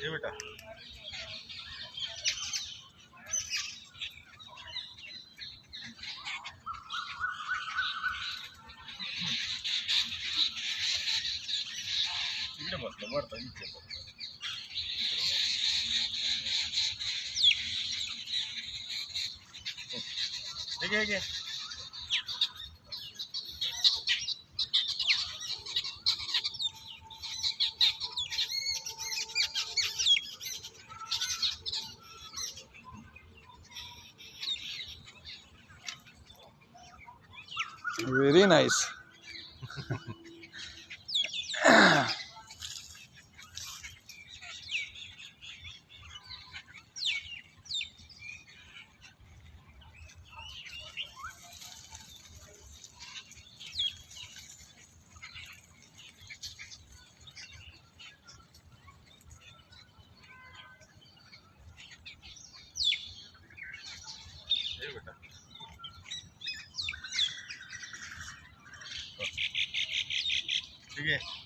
ये बेटा इकडे बसलं वरता इकडे ठीक है वेरी नाइस। ये बेटा ठीक है।